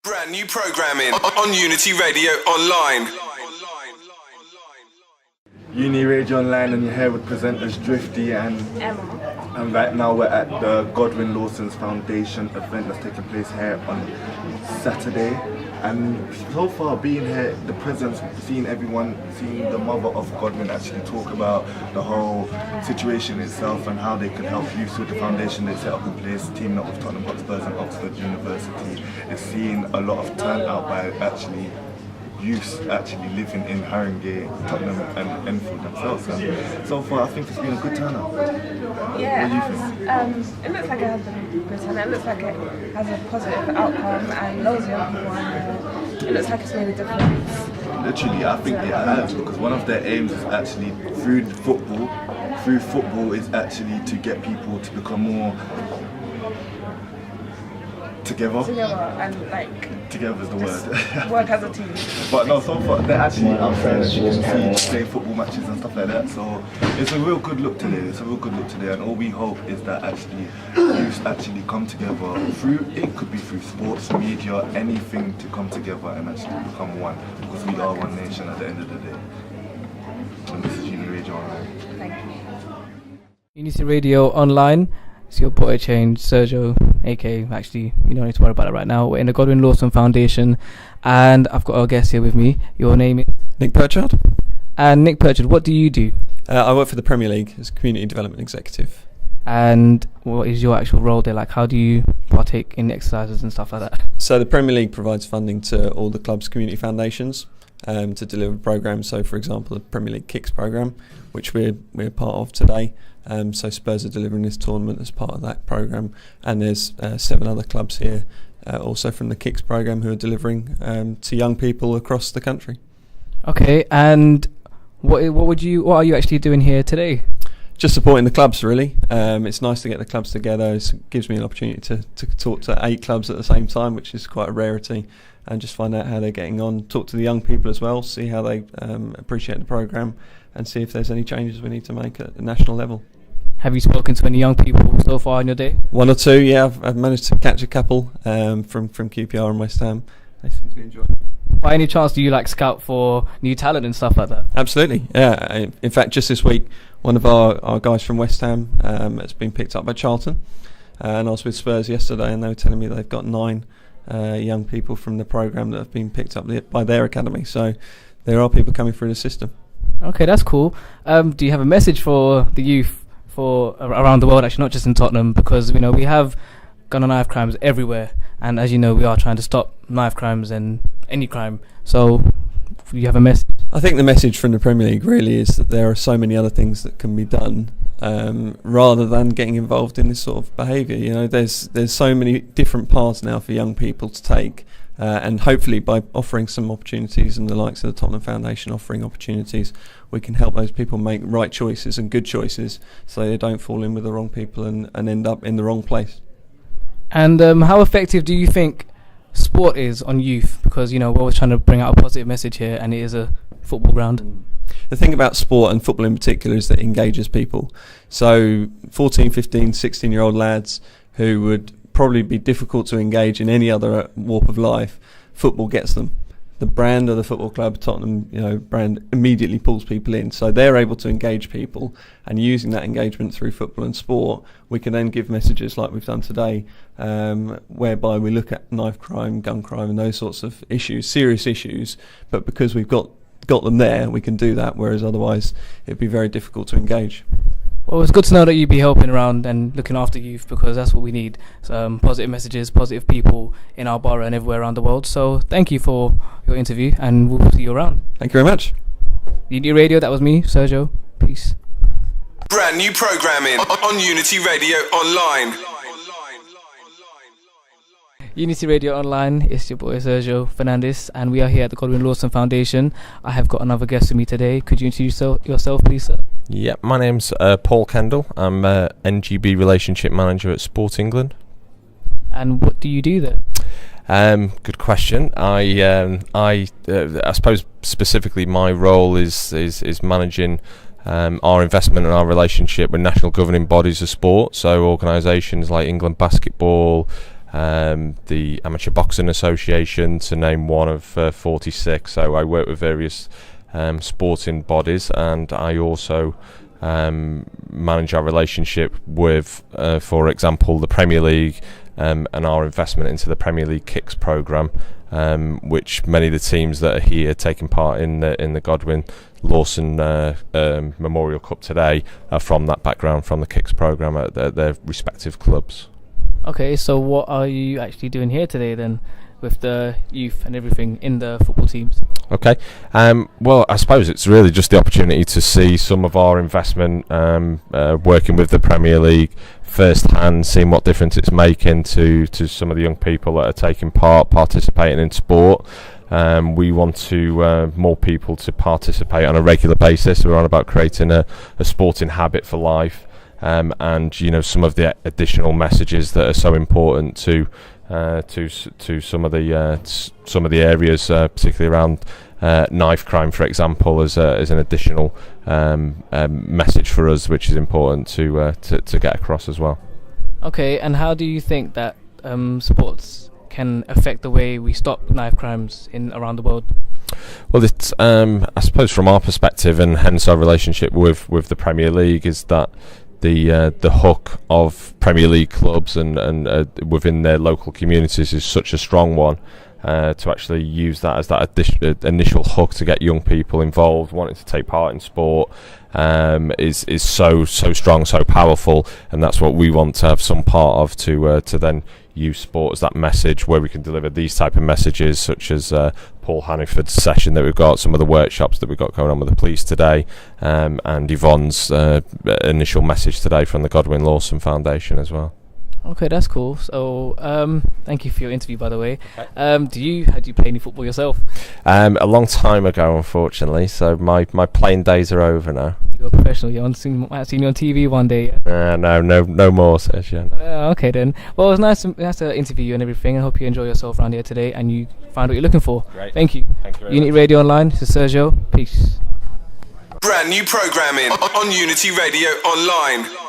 Brand new programming on Unity Radio Online. Uni Radio Online, and you're here with presenters Drifty and Emma. And right now we're at the Godwin Lawson Foundation event that's taking place here on Saturday. And so far being here, the presence, seeing everyone, seeing the mother of Godwin actually talk about the whole situation itself and how they could help youth with the foundation they set up in place, teaming up with Tottenham Hotspurs and Oxford University. It's seeing a lot of turnout by actually youth actually living in Haringey, Tottenham and Enfield themselves. And so far I think it's been a good turnout. Yeah, What do you think? it looks like it has been a good turnout. It looks like it has a positive outcome and loads of young people on there. It looks like it's made a difference. Literally, I think it has, because one of their aims is actually through football is actually to get people to become more together. Together and like Together is the word. work as a team. But no, so far they're actually outside, as you can see, playing football matches and stuff like that. So it's a real good look today. And all we hope is that actually youth actually come together through. It could be through sports, media, anything to come together and actually become one, because we are one nation at the end of the day. And this is Uni Radio Online. Thank you. Unity Radio Online. It's your boy Change, Sergio, aka, actually, you don't need to worry about it right now. We're in the Godwin Lawson Foundation, and I've got our guest here with me. Your name is? Nick Purchard. And Nick Purchard, what do you do? I work for the Premier League as Community Development Executive. And what is your actual role there? Like, how do you partake in exercises and stuff like that? So the Premier League provides funding to all the club's community foundations to deliver programs. So, for example, the Premier League Kicks program, which we're part of today. So Spurs are delivering this tournament as part of that program, and there's 7 other clubs here, also from the Kicks program, who are delivering to young people across the country. Okay, and what are you actually doing here today? Just supporting the clubs, really. It's nice to get the clubs together. It gives me an opportunity to talk to 8 clubs at the same time, which is quite a rarity, and just find out how they're getting on. Talk to the young people as well, see how they appreciate the programme, and see if there's any changes we need to make at the national level. Have you spoken to any young people so far in your day? 1 or 2, yeah. I've managed to catch a couple from QPR and West Ham. They seem to be enjoying it. By any chance, do you like scout for new talent and stuff like that? Absolutely, yeah. In fact, just this week, one of our guys from West Ham has been picked up by Charlton, and I was with Spurs yesterday, and they were telling me they've got 9 young people from the programme that have been picked up by their academy. So there are people coming through the system. Okay, that's cool. Do you have a message for the youth for around the world, actually, not just in Tottenham, because we have gun and knife crimes everywhere, and as you know, we are trying to stop knife crimes and any crime. So you have a message? I think the message from the Premier League really is that there are so many other things that can be done rather than getting involved in this sort of behaviour. There's so many different paths now for young people to take, and hopefully by offering some opportunities, and the likes of the Tottenham Foundation offering opportunities, we can help those people make right choices and good choices, so they don't fall in with the wrong people and end up in the wrong place. And how effective do you think sport is on youth? Because we're always trying to bring out a positive message here, and it is a football ground. The thing about sport, and football in particular, is that it engages people. So 14, 15, 16-year-old lads who would probably be difficult to engage in any other warp of life, football gets them. The brand of the football club, Tottenham, brand, immediately pulls people in. So they're able to engage people, and using that engagement through football and sport, we can then give messages like we've done today, whereby we look at knife crime, gun crime, and those sorts of issues, serious issues. But because we've got them there, we can do that, whereas otherwise it'd be very difficult to engage. Well, it's good to know that you'd be helping around and looking after youth, because that's what we need. Positive messages, positive people in our borough and everywhere around the world. So thank you for your interview, and we'll see you around. Thank you very much. Unity Radio, that was me, Sergio. Peace. Brand new programming on Unity Radio Online. Unity Radio Online, it's your boy Sergio Fernandez, and we are here at the Godwin Lawson Foundation. I have got another guest with me today. Could you introduce yourself, please, sir? Yeah, my name's Paul Kendall. I'm NGB Relationship Manager at Sport England. And what do you do there? Good question. I suppose specifically my role is managing our investment and our relationship with national governing bodies of sport, so organisations like England Basketball, the Amateur Boxing Association, to name one of 46. So I work with various sporting bodies, and I also manage our relationship with, for example, the Premier League, and our investment into the Premier League Kicks programme, which many of the teams that are here taking part in the Godwin Lawson Memorial Cup today are from that background, from the Kicks programme at their respective clubs. Okay, so what are you actually doing here today then, with the youth and everything in the football teams? Okay, well, I suppose it's really just the opportunity to see some of our investment working with the Premier League firsthand, seeing what difference it's making to some of the young people that are participating in sport. We want to more people to participate on a regular basis. We're on about creating a sporting habit for life, and some of the additional messages that are so important to some of the areas, particularly around knife crime, for example, as an additional message for us, which is important to get across as well. Okay, and how do you think that sports can affect the way we stop knife crimes around the world? Well, it's I suppose from our perspective, and hence our relationship with the Premier League, is that the hook of Premier League clubs and within their local communities is such a strong one, to actually use that as that initial hook to get young people involved, wanting to take part in sport, is so strong, so powerful, and that's what we want to have some part of, to then use sport as that message, where we can deliver these type of messages, such as Paul Hanniford's session that we've got, some of the workshops that we've got going on with the police today, and Yvonne's initial message today from the Godwin Lawson Foundation as well. Okay, that's cool. So, thank you for your interview, by the way. Do you play any football yourself? A long time ago, unfortunately. So my playing days are over now. You're a professional. Might have seen you on TV one day. No more, Sergio. No. Okay then. Well, it was nice to interview you and everything. I hope you enjoy yourself around here today and you find what you're looking for. Great. Thank you. Thank you very Unity much. Radio Online. This is Sergio. Peace. Brand new programming on Unity Radio Online.